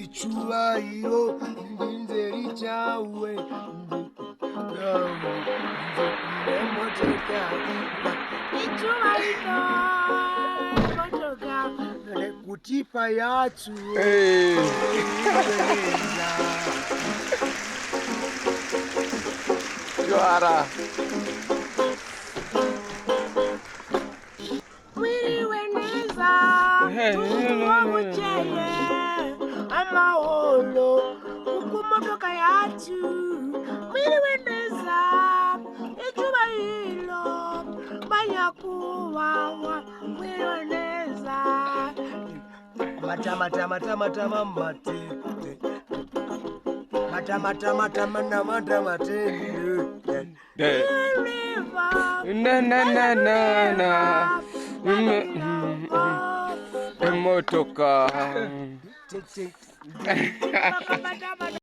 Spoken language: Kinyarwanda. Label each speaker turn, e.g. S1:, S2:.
S1: icyubahiro inzeri cyawe icyubahiro kutipa yacu
S2: Juara.
S1: Mwiriwe neza tumuwabukeye amahoro ku modoka yacu. Mwiriwe neza icyubahiro banyakubawa. Mwiriwe neza matama matete matama
S2: Emotoka.